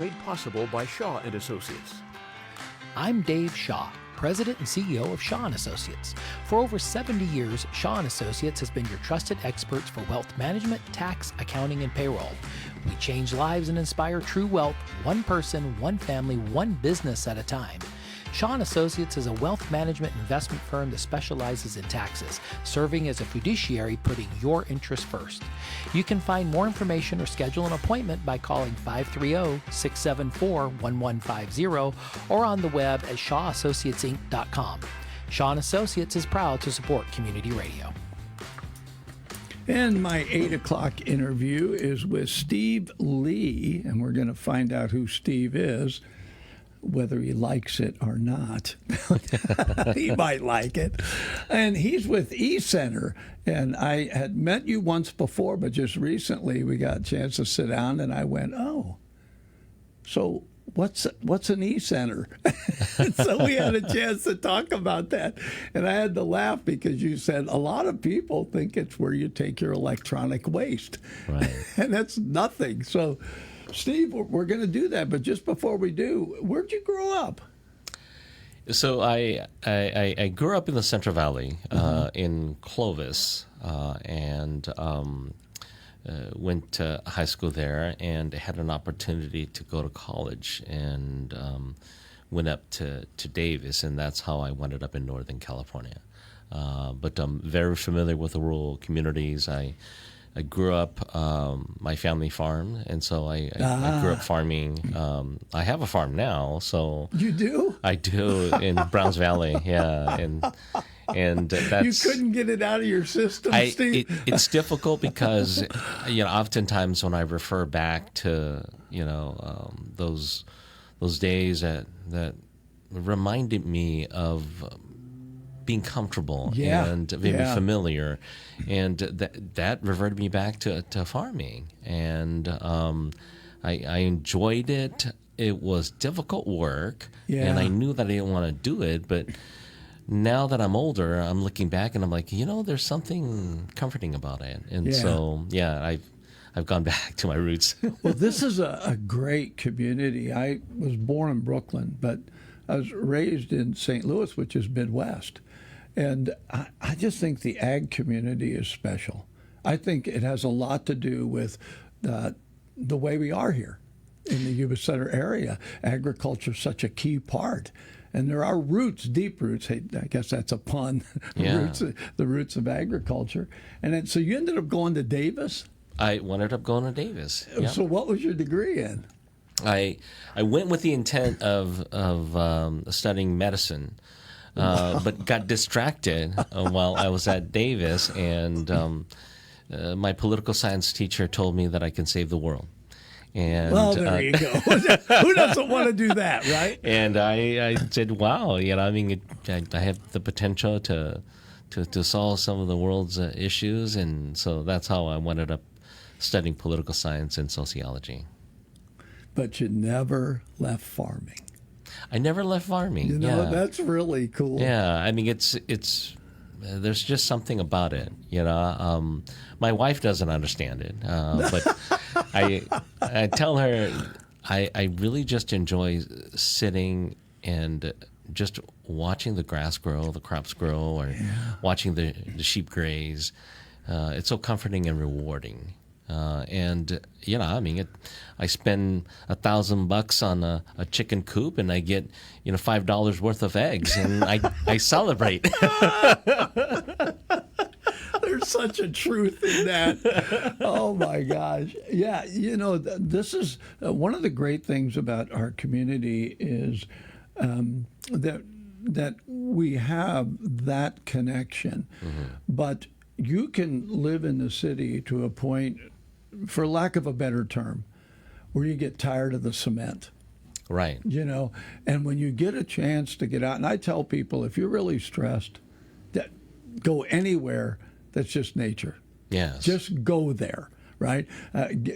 Made possible by Shaw and Associates. I'm Dave Shaw, President and CEO of Shaw and Associates. For over 70 years, Shaw and Associates has been your trusted experts for wealth management, tax, accounting, and payroll. We change lives and inspire true wealth, one person, one family, one business at a time. Shaw and Associates is a wealth management investment firm that specializes in taxes, serving as a fiduciary, putting your interests first. You can find more information or schedule an appointment by calling 530-674-1150 or on the web at shawassociatesinc.com. Shaw and Associates is proud to support community radio. And my 8 o'clock interview is with Steve Lee, and we're going to find out who Steve is, whether he likes it or not. He might like it. And he's with eCenter. And I had met you once before, but just recently we got a chance to sit down, and I went, oh, so what's an eCenter? So we had a chance to talk about that. And I had to laugh because you said a lot of people think it's where you take your electronic waste. Right. And that's nothing. So, Steve, we're going to do that, but just before we do, where'd you grow up? So I grew up in the Central Valley, in Clovis, and went to high school there, and had an opportunity to go to college, and went up to Davis, and that's how I ended up in Northern California. But I'm very familiar with the rural communities. I grew up, my family farmed, and so I grew up farming. I have a farm now, so you do? I do in Browns Valley, yeah, and that's you couldn't get it out of your system, Steve. It's difficult because oftentimes when I refer back to those days that reminded me of being comfortable and being familiar, and that reverted me back to farming, and I enjoyed it. It was difficult work, and I knew that I didn't want to do it, but now that I'm older, I'm looking back and I'm like, there's something comforting about it, and so I've gone back to my roots. Well, this is a great community. I was born in Brooklyn, but I was raised in St. Louis, which is Midwest. And I just think the ag community is special. I think it has a lot to do with the way we are here in the Yuba Center area. Agriculture is such a key part. And there are roots, deep roots. Hey, I guess that's a pun. The roots of agriculture. And so you ended up going to Davis? I ended up going to Davis. Yep. So what was your degree in? I went with the intent of studying medicine. But got distracted while I was at Davis, and my political science teacher told me that I can save the world. And, well, there you go. Who doesn't want to do that, right? And I said, wow, I have the potential to solve some of the world's issues, and so that's how I ended up studying political science and sociology. But you never left farming. I never left farming. That's really cool. Yeah, I mean, it's there's just something about it. My wife doesn't understand it, but I tell her I really just enjoy sitting and just watching the grass grow, the crops grow, or watching the sheep graze. It's so comforting and rewarding. I spend $1,000 on a chicken coop, and I get $5 worth of eggs, and I celebrate. There's such a truth in that. Oh my gosh, yeah. This is one of the great things about our community is that we have that connection, but you can live in the city to a point, for lack of a better term, where you get tired of the cement. Right. And when you get a chance to get out, and I tell people, if you're really stressed, that go anywhere that's just nature. Yes. Just go there, right?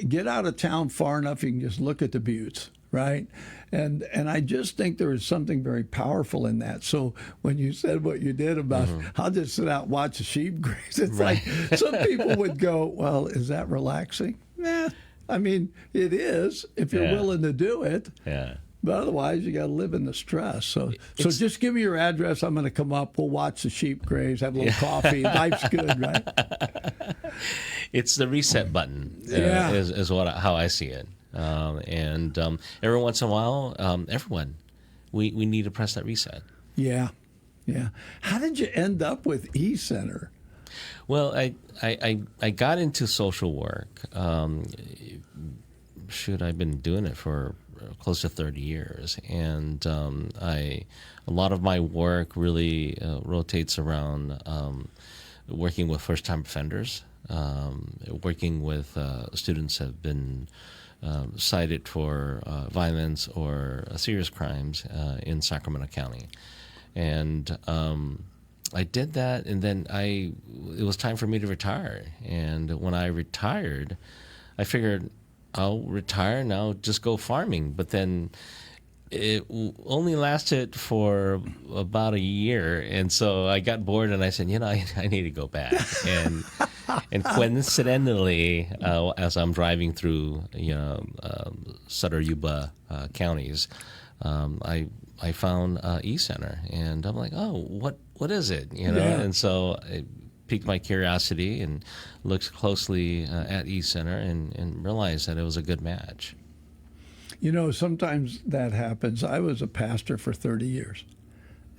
Get out of town far enough, you can just look at the buttes, right? And I just think there is something very powerful in that. So when you said what you did about, I'll just sit out and watch the sheep graze, it's like some people would go, well, is that relaxing? Nah. I mean, it is if you're Yeah. willing to do it. Yeah. But otherwise, you got to live in the stress. So just give me your address. I'm going to come up. We'll watch the sheep graze, have a little coffee. Life's good, right? It's the reset button. Yeah. Is how I see it. And every once in a while, everyone, we need to press that reset. Yeah, yeah. How did you end up with eCenter? Well, I got into social work. I've been doing it for close to 30 years, and a lot of my work really rotates around working with first-time offenders, working with students that have been cited for violence or serious crimes in Sacramento County, and I did that, and then it was time for me to retire. And when I retired, I figured I'll retire now, just go farming. But then it only lasted for about a year, and so I got bored, and I said, I need to go back. And coincidentally, as I'm driving through, Sutter Yuba counties, I found eCenter, and I'm like, oh, what is it? Yeah. And so it piqued my curiosity and looked closely at eCenter and realized that it was a good match. Sometimes that happens. I was a pastor for 30 years.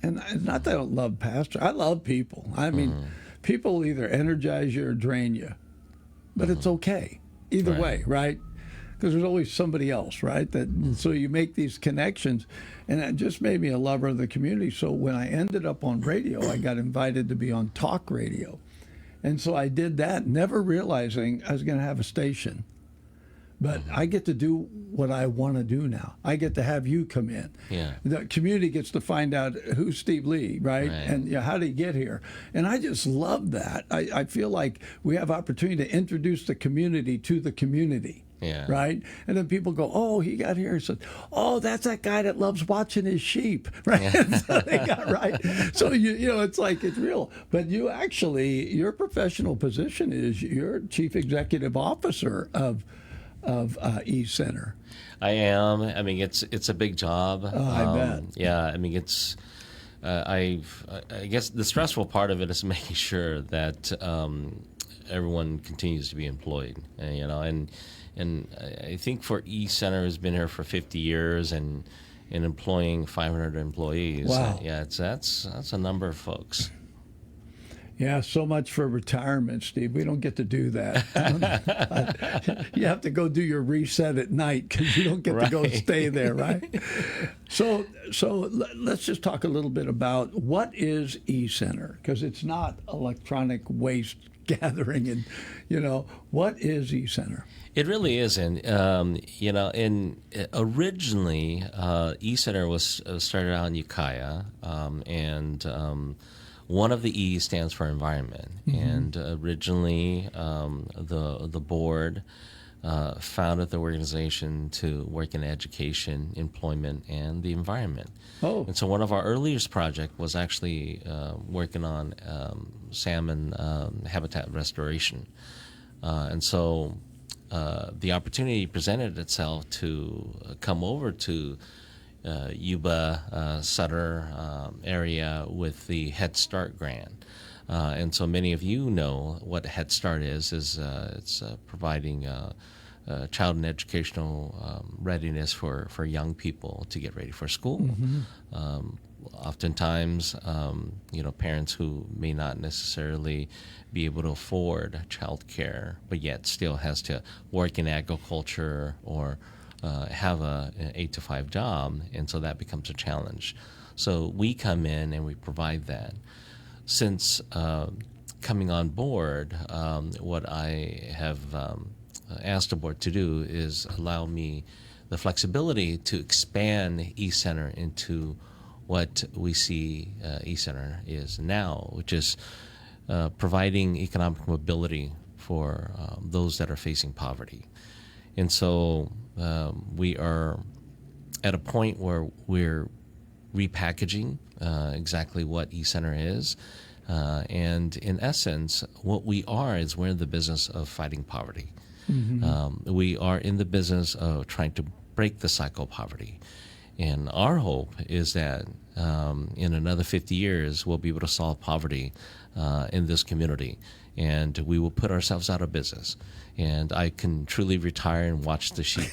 And not that I don't love pastors. I love people. I mean, people either energize you or drain you. But it's okay. Either way, right? Because there's always somebody else, right? So you make these connections. And that just made me a lover of the community. So when I ended up on radio, I got invited to be on talk radio. And so I did that, never realizing I was going to have a station. But I get to do what I want to do now. I get to have you come in. Yeah. The community gets to find out who's Steve Lee, right? And how did he get here? And I just love that. I feel like we have opportunity to introduce the community to the community. Yeah. Right? And then people go, oh, he got here. He said, oh, that's that guy that loves watching his sheep. Right? Yeah. So they got right. So, it's like it's real. But you actually, your professional position is you're Chief Executive Officer of eCenter. I am. I mean, it's a big job. Oh, I bet. Yeah. I mean, it's. I guess the stressful part of it is making sure that everyone continues to be employed. And I think for eCenter has been here for 50 years and employing 500 employees. Wow. That's a number of folks. Yeah, so much for retirement, Steve. We don't get to do that. You have to go do your reset at night because you don't get to go stay there, right? So let's just talk a little bit about what is eCenter, because it's not electronic waste gathering, and what is eCenter? It really isn't. Originally, eCenter was started out in Ukiah, and one of the E's stands for environment. And originally, the board founded the organization to work in education, employment, and the environment. Oh. And so one of our earliest projects was actually working on salmon habitat restoration. And so the opportunity presented itself to come over to Yuba, Sutter area with the Head Start grant. And so many of you know what Head Start is it's providing child and educational readiness for young people to get ready for school. Oftentimes, parents who may not necessarily be able to afford child care, but yet still has to work in agriculture or have an 8-to-5 job, and so that becomes a challenge. So we come in and we provide that. Since coming on board, what I have asked the board to do is allow me the flexibility to expand eCenter into what we see eCenter is now, which is providing economic mobility for those that are facing poverty. And so we are at a point where we're repackaging exactly what eCenter is. And in essence, what we are is we're in the business of fighting poverty. We are in the business of trying to break the cycle of poverty. And our hope is that in another 50 years, we'll be able to solve poverty in this community, and we will put ourselves out of business. And I can truly retire and watch the sheep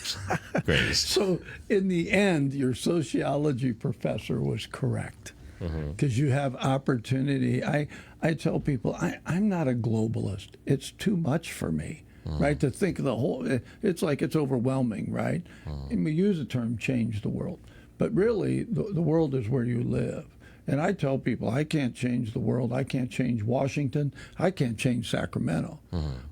graze. So in the end, your sociology professor was correct, because you have opportunity. I tell people, I'm not a globalist. It's too much for me. Right, to think of the whole, it's like it's overwhelming, right? And we use the term change the world, but really the world is where you live. And I tell people, I can't change the world. I can't change Washington. I can't change Sacramento.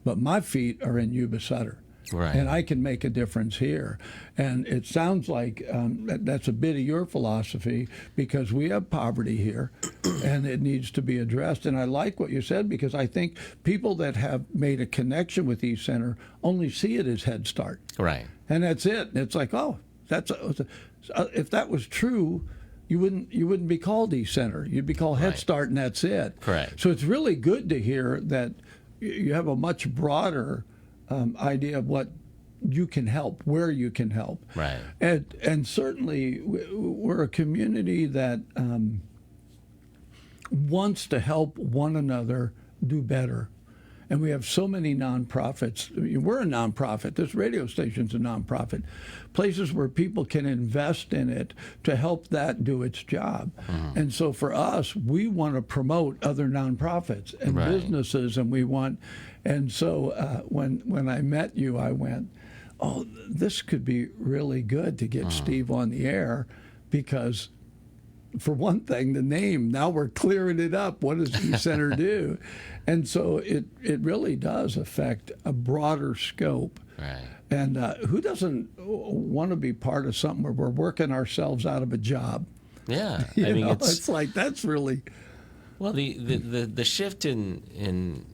But my feet are in Yuba Sutter. Right. And I can make a difference here. And it sounds like that's a bit of your philosophy, because we have poverty here and it needs to be addressed. And I like what you said, because I think people that have made a connection with East Center only see it as Head Start. Right. And that's it. It's like, oh, if that was true, you wouldn't be called East Center. You'd be called Head Start, and that's it. Correct. So it's really good to hear that you have a much broader idea of what you can help, where you can help. Right. And certainly we're a community that wants to help one another do better. And we have so many nonprofits. We're a nonprofit. This radio station's a nonprofit. Places where people can invest in it to help that do its job. And so for us, we want to promote other nonprofits and businesses, and we want. And so when I met you, I went, oh, this could be really good to get Steve on the air, because for one thing, the name, now we're clearing it up. What does East Center do? And so it really does affect a broader scope. Right. And who doesn't want to be part of something where we're working ourselves out of a job? Yeah. I mean, it's like, that's really... Well, the shift in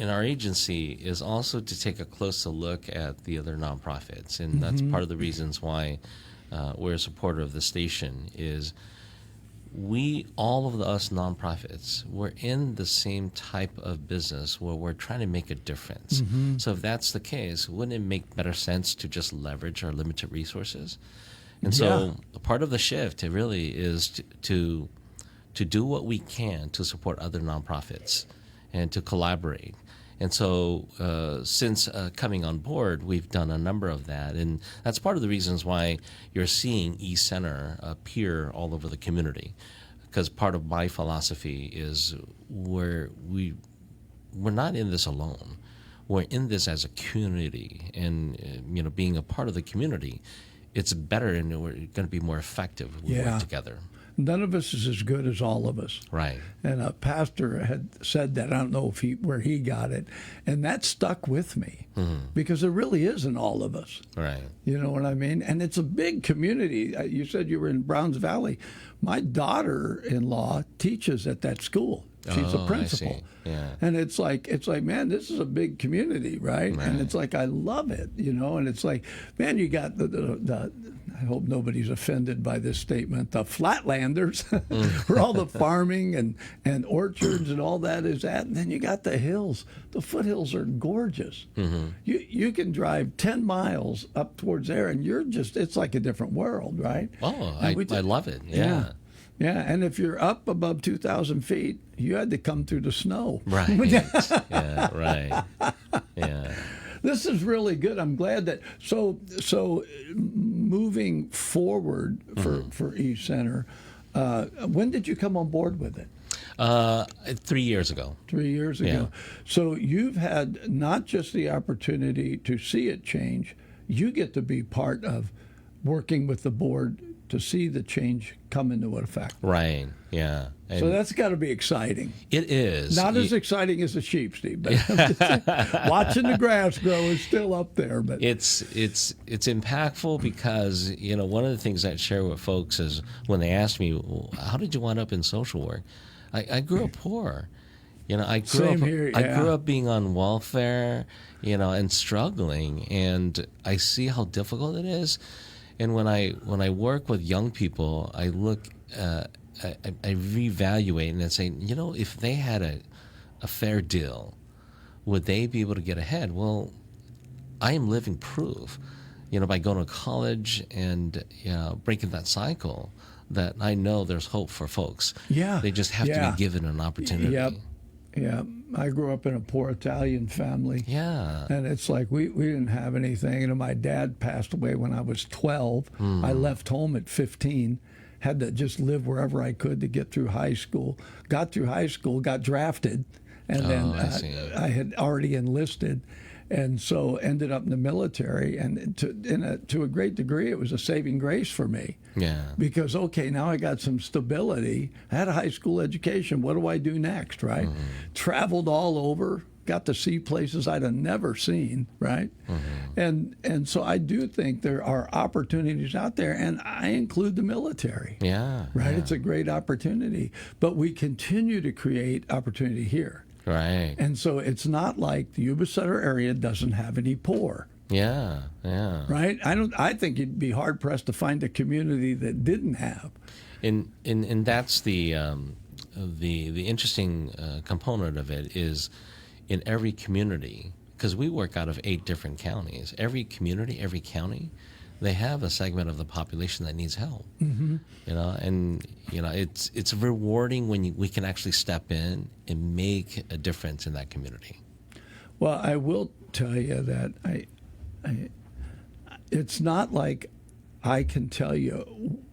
our agency is also to take a closer look at the other nonprofits, and that's part of the reasons why we're a supporter of the station. Is all of us nonprofits, we're in the same type of business where we're trying to make a difference. So if that's the case, wouldn't it make better sense to just leverage our limited resources? And so part of the shift, it really is to do what we can to support other nonprofits and to collaborate. And so since coming on board, we've done a number of that. And that's part of the reasons why you're seeing East Center appear all over the community. Because part of my philosophy is we're not in this alone. We're in this as a community. And, being a part of the community, it's better and we're going to be more effective if we work together. None of us is as good as all of us. Right. And a pastor had said that. I don't know where he got it. And that stuck with me, because there really isn't all of us. Right. You know what I mean? And it's a big community. You said you were in Browns Valley. My daughter-in-law teaches at that school. She's a principal. I see. Yeah. And it's like, man, this is a big community, right? And it's like, I love it, and it's like, man, you got the I hope nobody's offended by this statement, the flatlanders, where all the farming and orchards and all that is at. And then you got the hills. The foothills are gorgeous. You can drive 10 miles up towards there, and it's like a different world, right? Oh, I love it. Yeah. Yeah, and if you're up above 2,000 feet, you had to come through the snow. Right. Yeah, right. Yeah. This is really good. I'm glad that so moving forward for East Center, when did you come on board with it? 3 years ago. 3 years ago. Yeah. So you've had not just the opportunity to see it change, you get to be part of working with the board to see the change come into effect. Right, yeah. And so that's got to be exciting. It is. Not as exciting as the sheep, Steve, but watching the grass grow is still up there. But it's impactful because, one of the things I share with folks is when they ask me, well, how did you wind up in social work? I grew up poor. I grew up being on welfare, and struggling, and I see how difficult it is. And when I work with young people, I look, I reevaluate and I say, if they had a fair deal, would they be able to get ahead? Well, I am living proof, by going to college and breaking that cycle, that I know there's hope for folks. Yeah. They just have to be given an opportunity. Yep. Yeah. I grew up in a poor Italian family. Yeah. And it's like we didn't have anything. And my dad passed away when I was 12. I left home at 15. Had to just live wherever I could to get through high school. Got through high school, got drafted, and then I had already enlisted, and so ended up in the military. And to a great degree, it was a saving grace for me. Yeah. Because, okay, now I got some stability. I had a high school education. What do I do next, right? Traveled all over, got to see places I'd have never seen, right? And so I do think there are opportunities out there, and I include the military. Yeah. Right? Yeah. It's a great opportunity. But we continue to create opportunity here. Right. And so it's not like the Yuba Sutter area doesn't have any poor. Yeah. Yeah. Right? I think you'd be hard pressed to find a community that didn't have. And that's the interesting component of it is in every community, because we work out of 8 different counties. Every community, every county, they have a segment of the population that needs help. It's rewarding when we can actually step in and make a difference in that community. Well, I will tell you that it's not like I can tell you.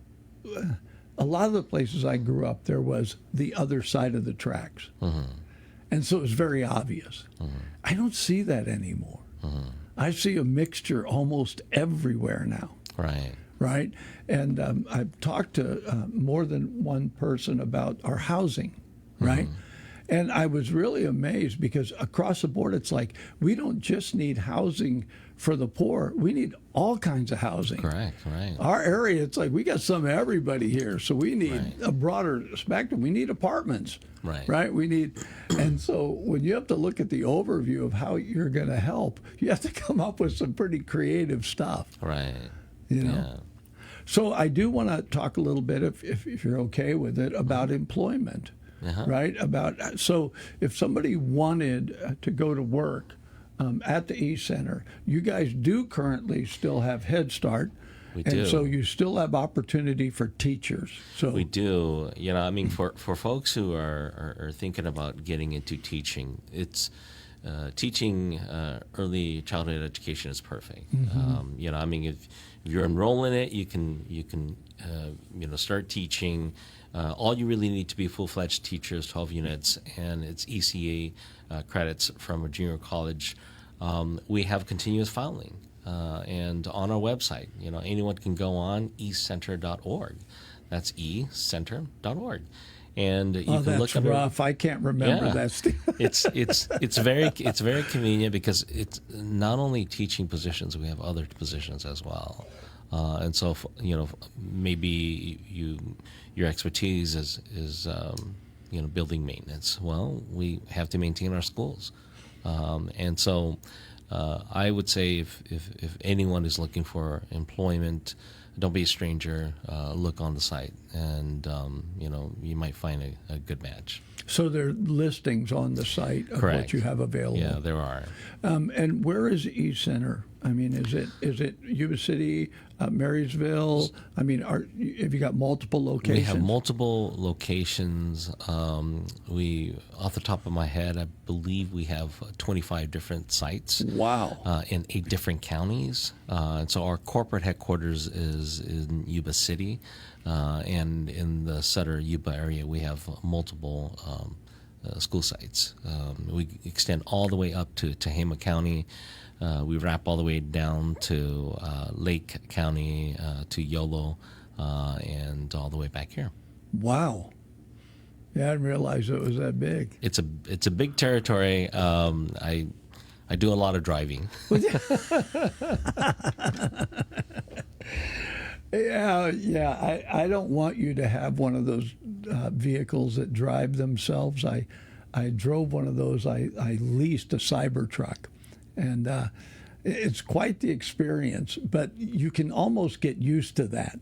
A lot of the places I grew up, there was the other side of the tracks. And so it was very obvious. I don't see that anymore. I see a mixture almost everywhere now. Right. Right? And I've talked to more than one person about our housing, right? And I was really amazed because across the board, it's like we don't just need housing for the poor. We need all kinds of housing. Correct, right. Our area, it's like we got some of everybody here. So we need a broader spectrum. We need apartments. Right? We need, and so when you have to look at the overview of how you're going to help, you have to come up with some pretty creative stuff. Right. Yeah. So I do want to talk a little bit, if you're okay with it, about employment. Right? So if somebody wanted to go to work at the E-Center, you guys do currently still have Head Start. We do. And so you still have opportunity for teachers. So we do. For folks who are thinking about getting into teaching, it's teaching early childhood education is perfect. If you're enrolling in it, you can start teaching. All you really need to be full-fledged teachers, 12 units, and it's ECA credits from a junior college. We have continuous filing, and on our website, anyone can go on ecenter.org. That's ecenter.org. And you can look that's rough. I can't remember that. it's very convenient because it's not only teaching positions, we have other positions as well. And so maybe your expertise is building maintenance. Well, we have to maintain our schools, and so I would say if anyone is looking for employment, don't be a stranger. Look on the site, and you might find a good match. So there are listings on the site of Correct. what you have available. Yeah, there are. And where is E-Center? I mean, is it Yuba City, Marysville? I mean, have you got multiple locations? We have multiple locations. We, off the top of my head, I believe we have 25 different sites. Wow. In 8 different counties. And so our corporate headquarters is in Yuba City. And in the Sutter, Yuba area, we have multiple school sites. We extend all the way up to Tehama County. We wrap all the way down to Lake County, to Yolo, and all the way back here. Wow. Yeah, I didn't realize it was that big. It's a big territory. I do a lot of driving. Yeah. I don't want you to have one of those vehicles that drive themselves. I drove one of those. I leased a Cybertruck, and it's quite the experience. But you can almost get used to that.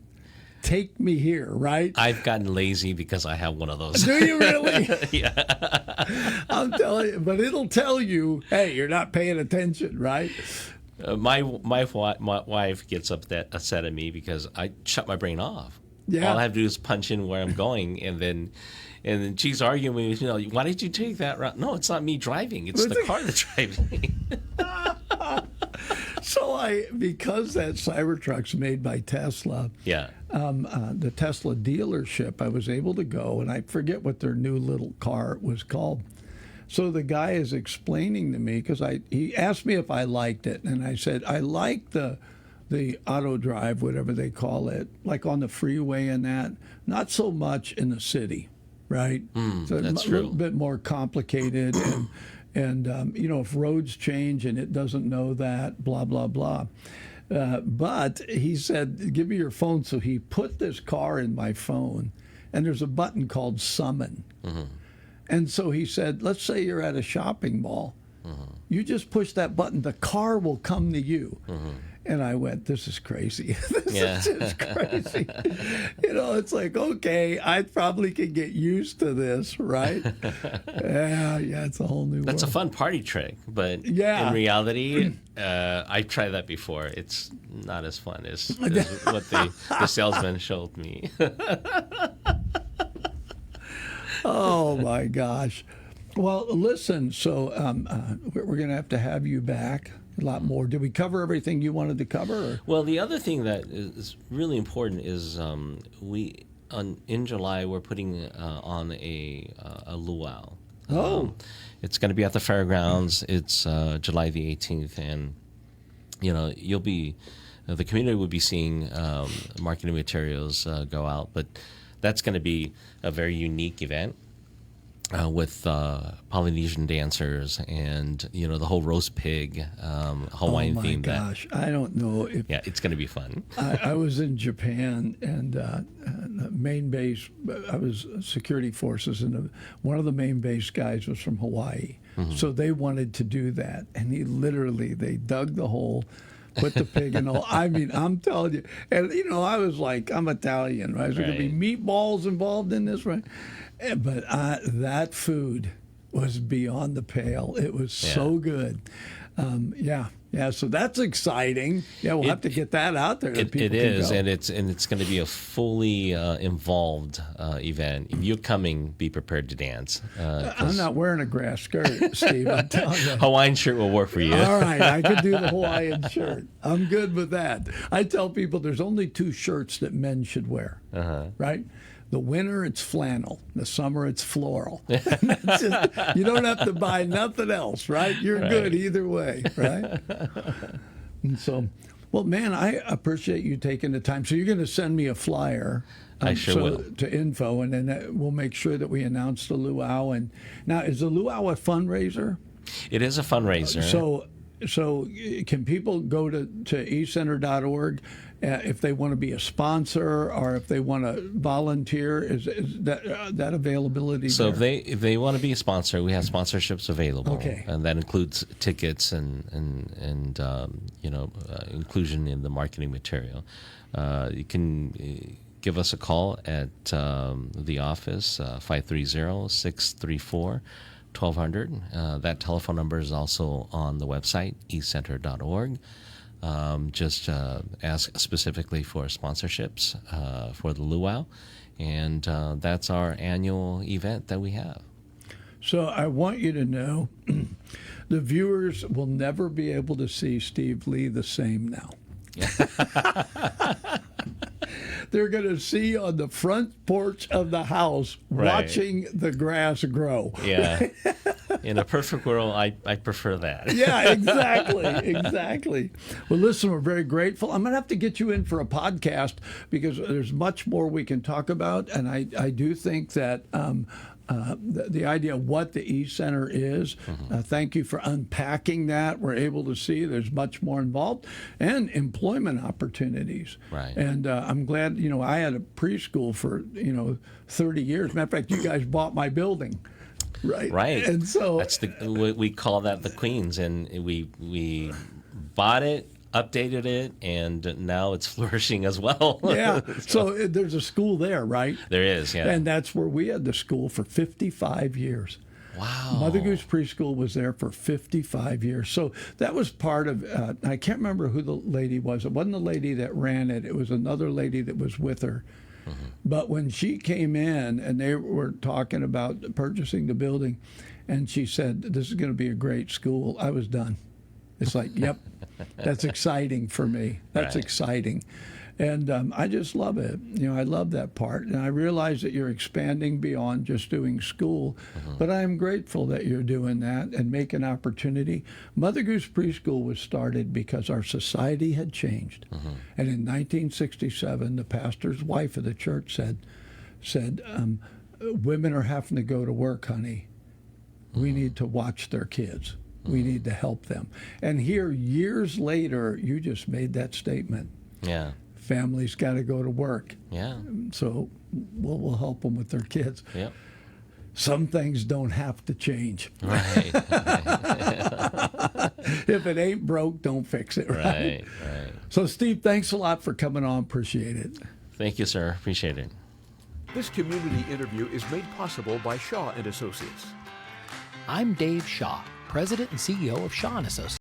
Take me here, right? I've gotten lazy because I have one of those. Do you really? Yeah. I'm telling you, but it'll tell you, hey, you're not paying attention, right? My wife gets upset at me because I shut my brain off. Yeah. All I have to do is punch in where I'm going, and then she's arguing with me. Why did you take that route? No, it's not me driving. It's the car that's driving. So because that Cybertruck's made by Tesla, Yeah. the Tesla dealership, I was able to go, and I forget what their new little car was called. So the guy is explaining to me, because he asked me if I liked it, and I said I like the auto drive, whatever they call it, like on the freeway and that. Not so much in the city, right? So that's a true. little bit more complicated, and if roads change and it doesn't know that, blah blah blah. But he said, "Give me your phone." So he put this car in my phone, and there's a button called Summon. And so he said, let's say you're at a shopping mall. You just push that button, the car will come to you. And I went, this is crazy. This is just crazy. It's like, okay, I probably could get used to this, right? Yeah, it's a whole new That's world. a fun party trick, but Yeah. in reality, I've tried that before. It's not as fun as what the salesman showed me. Oh my gosh. Well, listen, so we're going to have you back a lot more. Did we cover everything you wanted to cover? Or? Well, the other thing that is really important is in July we're putting on a luau. Oh. It's going to be at the fairgrounds. It's July the 18th, and you'll be the community will be seeing marketing materials go out, but that's going to be a very unique event with Polynesian dancers and the whole roast pig Hawaiian oh my theme. gosh, I don't know if It's going to be fun. I was in Japan, and the main base, I was security forces, and one of the main base guys was from Hawaii. So they wanted to do that, and they dug the hole, put the pig in the hole. I mean, I'm telling you. And, I was like, I'm Italian, right? Is there going to be meatballs involved in this, right? But that food was beyond the pale. It was so good. So that's exciting. Yeah, we'll have to get that out there. It is, and it's going to be a fully involved event. If you're coming, be prepared to dance. I'm not wearing a grass skirt, Steve. I'm telling you. Hawaiian shirt will work for you. All right, I could do the Hawaiian shirt. I'm good with that. I tell people there's only two shirts that men should wear, right? The winter, it's flannel. The summer, it's floral. That's it. You don't have to buy nothing else, right? You're good either way, right? And so, well, man, I appreciate you taking the time. So you're going to send me a flyer. I sure will. To info, and then we'll make sure that we announce the luau. And now, is the luau a fundraiser? It is a fundraiser. So can people go to ecenter.org if they want to be a sponsor or if they want to volunteer? Is that availability? So there? if they want to be a sponsor, we have sponsorships available. Okay. And that includes tickets and inclusion in the marketing material. You can give us a call at the office 530-634-1200. That telephone number is also on the website, ecenter.org. Just ask specifically for sponsorships for the luau, and that's our annual event that we have. So I want you to know the viewers will never be able to see Steve Lee the same now. They're going to see on the front porch of the house watching the grass grow. Yeah. In a perfect world, I prefer that. Yeah, exactly. Well, listen, we're very grateful. I'm going to have to get you in for a podcast because there's much more we can talk about. And I do think that the idea of what the eCenter is, thank you for unpacking that. We're able to see there's much more involved and employment opportunities. Right. And I'm glad, I had a preschool for, 30 years. Matter of fact, you guys bought my building. Right. And so that's we call that the Queens, and we bought it, updated it, and now it's flourishing as well. Yeah. So there's a school there, right? There is, yeah. And that's where we had the school for 55 years. Wow. Mother Goose Preschool was there for 55 years. So that was part of, I can't remember who the lady was. It wasn't the lady that ran it. It was another lady that was with her. But when she came in and they were talking about purchasing the building, and she said, this is going to be a great school, I was done. It's like, yep, that's exciting for me. That's Right. exciting. And I just love it. I love that part. And I realize that you're expanding beyond just doing school, but I am grateful that you're doing that and making opportunity. Mother Goose Preschool was started because our society had changed. And in 1967, the pastor's wife of the church said, women are having to go to work, honey. We need to watch their kids. We need to help them. And here, years later, you just made that statement. Yeah. Families got to go to work. Yeah. So we'll help them with their kids. Yep. Some things don't have to change. Right. If it ain't broke, don't fix it, right? Right. Right. So, Steve, thanks a lot for coming on. Appreciate it. Thank you, sir. Appreciate it. This community interview is made possible by Shaw and Associates. I'm Dave Shaw, President and CEO of Shaw and Associates.